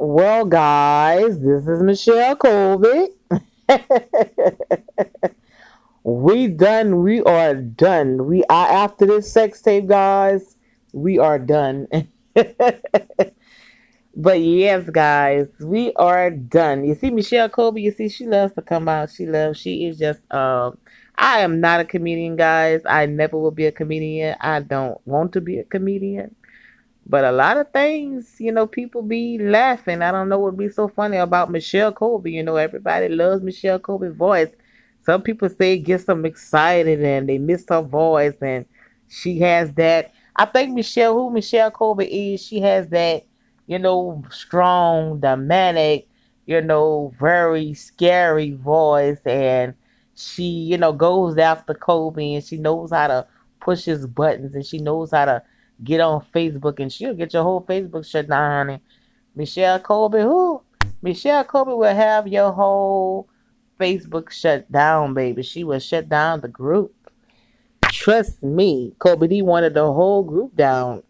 Well, guys, this is Michelle Colby. We done. We are done. We are after this sex tape, guys. We are done. But yes, guys, we are done. You see, Michelle Colby. You see, she loves to come out. She loves. She is just. I am not a comedian, guys. I never will be a comedian. I don't want to be a comedian. But a lot of things, people be laughing. I don't know what be so funny about Michelle Colby. Everybody loves Michelle Colby's voice. Some people say it gets them excited and they miss her voice, and she has that. I think who Michelle Colby is, she has that, strong, dramatic, very scary voice, and she, goes after Colby, and she knows how to push his buttons, and she knows how to get on Facebook, and she'll get your whole Facebook shut down, honey. Michelle Colby, who? Michelle Colby will have your whole Facebook shut down, baby. She will shut down the group. Trust me, Colby D wanted the whole group down.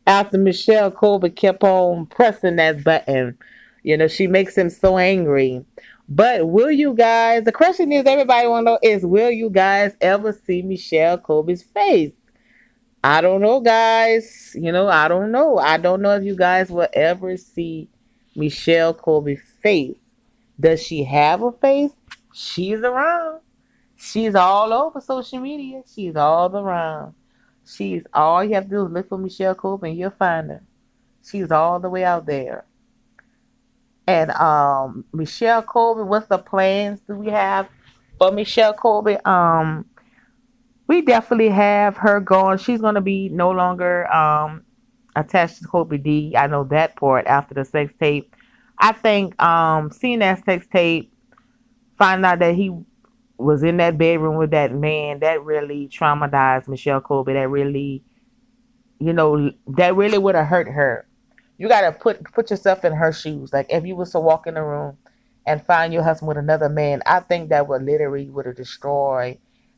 After Michelle Colby kept on pressing that button, she makes him so angry. But will you guys, the question is everybody want to know is, will you guys ever see Michelle Colby's face? I don't know, guys. I don't know. I don't know if you guys will ever see Michelle Colby's face. Does she have a face? She's around. She's all over social media. She's all around. She's all you have to do is look for Michelle Colby and you'll find her. She's all the way out there. And Michelle Colby, what's the plans do we have for Michelle Colby? We definitely have her going. She's gonna be no longer attached to Colby D. I know that part after the sex tape. I think seeing that sex tape, finding out that he was in that bedroom with that man, that really traumatized Michelle Colby. That really would have hurt her. You gotta put yourself in her shoes. Like if you was to walk in the room and find your husband with another man, I think that would have destroyed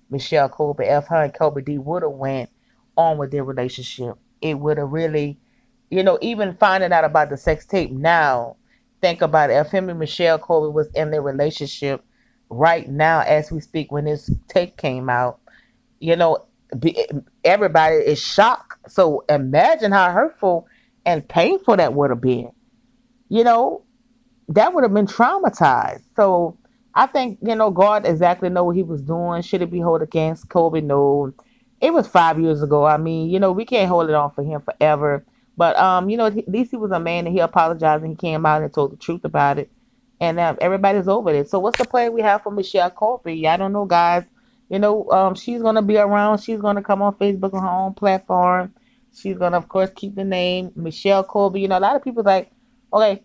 Michelle Colby. If her and Colby D would have went on with their relationship, it would have really, even finding out about the sex tape now, think about it. If him and Michelle Colby was in their relationship right now as we speak when this tape came out, you know, be, everybody is shocked. So imagine how hurtful and painful that would have been. You know, that would have been traumatized. So I think, God exactly know what he was doing. Should it be held against Kobe? No. It was 5 years ago. I mean, we can't hold it on for him forever. But at least he was a man and he apologized and he came out and told the truth about it. And everybody's over it. So what's the plan we have for Michelle Colby? I don't know, guys. She's gonna be around. She's gonna come on Facebook on her own platform. She's gonna, of course, keep the name Michelle Colby. A lot of people like, okay,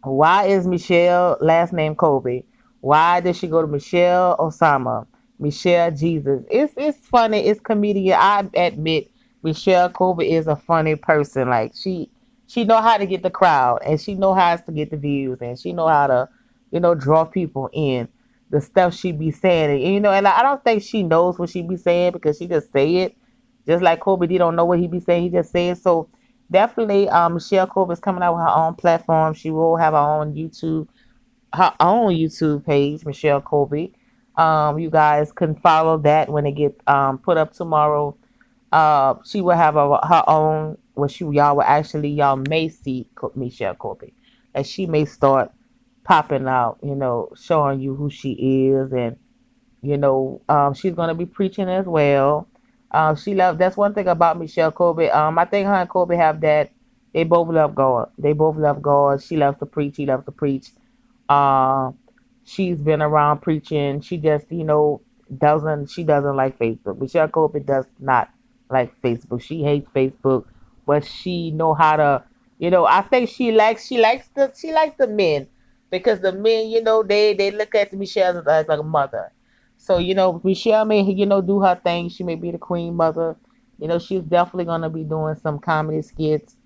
why is Michelle last name Colby? Why did she go to Michelle Osama? Michelle Jesus. It's funny. It's comedian. I admit Michelle Colby is a funny person. Like she know how to get the crowd and she know how to get the views and she know how to, draw people in. The stuff she be saying. And I don't think she knows what she be saying because she just say it. Just like Colby D don't know what he be saying, he just say it. So definitely Michelle Colby is coming out with her own platform. She will have her own YouTube page, Michelle Colby. You guys can follow that when it gets put up tomorrow. She will have her own, where y'all may see Michelle Colby, and she may start popping out, showing you who she is, and she's gonna be preaching as well. That's one thing about Michelle Colby. I think her and Colby have that. They both love God. They both love God. She loves to preach. He loves to preach. Uh, she's been around preaching. She just, doesn't like Facebook. Michelle Colby does not like Facebook. She hates Facebook, but she know how to, I think she likes the men because the men, they look at Michelle as like a mother. So, Michelle may, do her thing. She may be the queen mother. She's definitely gonna be doing some comedy skits.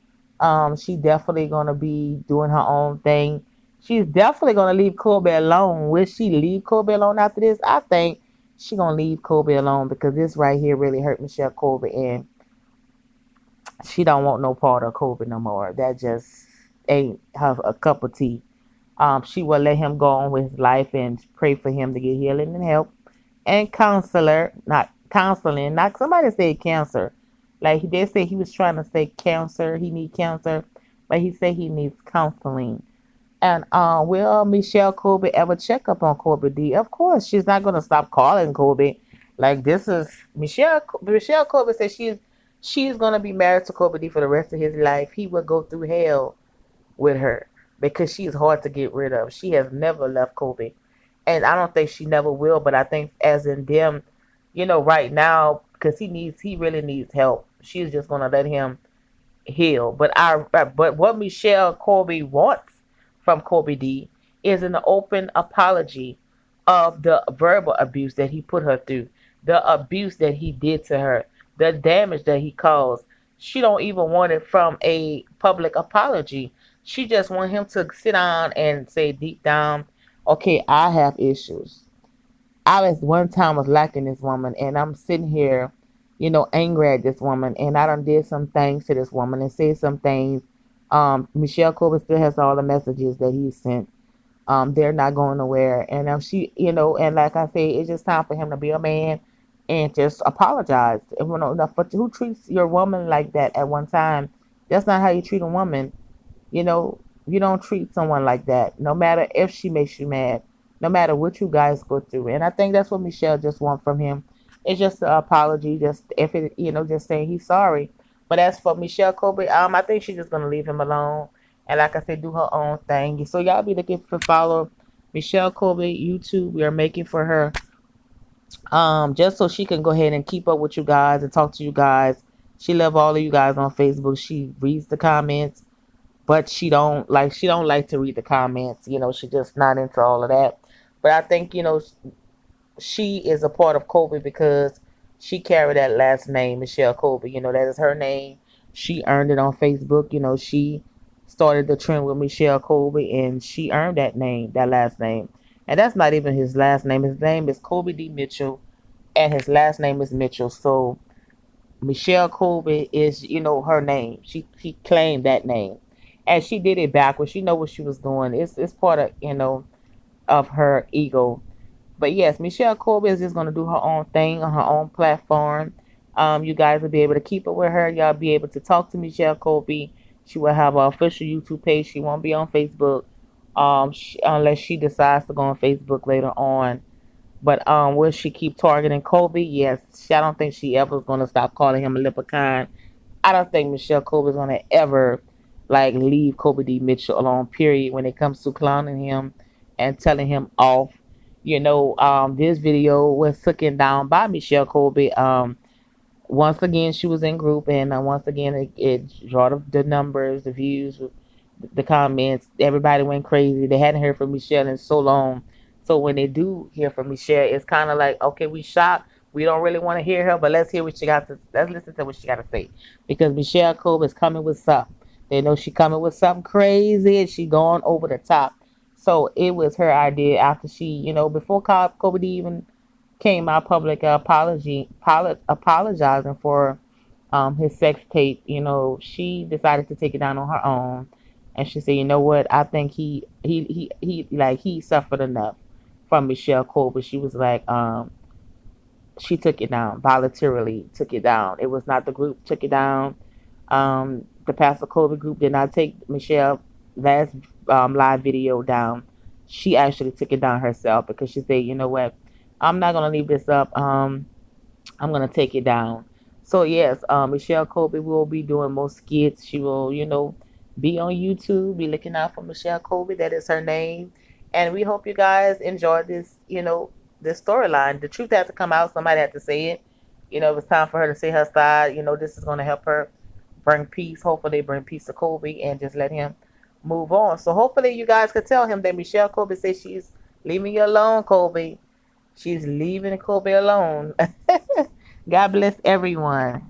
She definitely gonna be doing her own thing. She's definitely gonna leave Colby alone. Will she leave Colby alone after this? I think she gonna leave Colby alone because this right here really hurt Michelle Colby, and She don't want no part of Kobe no more. That just ain't her a cup of tea. She will let him go on with his life and pray for him to get healing and help and counseling. Not somebody said cancer. Like they say he was trying to say cancer. He need cancer, but he said he needs counseling. And will Michelle Colby ever check up on Colby D? Of course, she's not gonna stop calling Colby. Like this is Michelle Colby says she's gonna be married to Colby D for the rest of his life. He will go through hell with her because she's hard to get rid of. She has never left Colby, and I don't think she never will. But I think as in them, right now because he really needs help. She's just gonna let him heal. But what Michelle Colby wants from Colby D is an open apology of the verbal abuse that he put her through, the abuse that he did to her, the damage that he caused. She don't even want it from a public apology. She just want him to sit down and say deep down, okay, I have issues. I was one time was liking this woman, and I'm sitting here, angry at this woman, and I done did some things to this woman and said some things. Michelle Colbert still has all the messages that he sent. They're not going nowhere, and she, and like I say, it's just time for him to be a man and just apologize. And, who treats your woman like that at one time? That's not how you treat a woman. You know, you don't treat someone like that, no matter if she makes you mad, no matter what you guys go through. And I think that's what Michelle just wants from him. It's just an apology, just if it, just saying he's sorry. But as for Michelle Colby, I think she's just gonna leave him alone. And like I said, do her own thing. So y'all be looking for follow Michelle Colby YouTube. We are making for her, just so she can go ahead and keep up with you guys and talk to you guys. She love all of you guys on Facebook. She reads the comments, but she don't like to read the comments. She just not into all of that. But I think she is a part of Colby because she carried that last name, Michelle Colby. That is her name. She earned it on Facebook. She started the trend with Michelle Colby, and she earned that name, that last name. And that's not even his last name. His name is Colby D. Mitchell, and his last name is Mitchell. So Michelle Colby is, her name. She claimed that name, and she did it backwards. She know what she was doing. It's part of of her ego. But yes, Michelle Colby is just gonna do her own thing on her own platform. You guys will be able to keep up with her. Y'all be able to talk to Michelle Colby. She will have an official YouTube page. She won't be on Facebook, unless she decides to go on Facebook later on. But will she keep targeting Colby? Yes. I don't think she ever is gonna stop calling him a leprechaun. I don't think Michelle Colby is gonna ever like leave Colby D. Mitchell alone. Period. When it comes to clowning him and telling him off, this video was taken down by Michelle Colby. Once again, she was in group, and once again, it brought the numbers, the views, the comments. Everybody went crazy. They hadn't heard from Michelle in so long. So when they do hear from Michelle, it's kind of like, okay, we shocked. We don't really want to hear her, but let's listen to what she got to say, because Michelle Cole is coming with something. They know she coming with something crazy, and she going over the top. So it was her idea after she, before Kobe D even came out public apologizing for his sex tape. She decided to take it down on her own, and she said, "You know what? I think he suffered enough from Michelle Cole." But she was like, she took it down voluntarily. Took it down. It was not the group took it down. The Pastor Colby group did not take Michelle last live video down. She actually took it down herself because she said, "You know what? I'm not gonna leave this up. I'm gonna take it down." So yes, Michelle Colby will be doing more skits. She will, be on YouTube. Be looking out for Michelle Colby. That is her name. And we hope you guys enjoy this, this storyline. The truth has to come out. Somebody had to say it. It was time for her to say her side. This is gonna help her bring peace. Hopefully, bring peace to Colby and just let him move on. So hopefully, you guys could tell him that Michelle Colby says she's leaving you alone, Colby. She's leaving Colby alone. God bless everyone.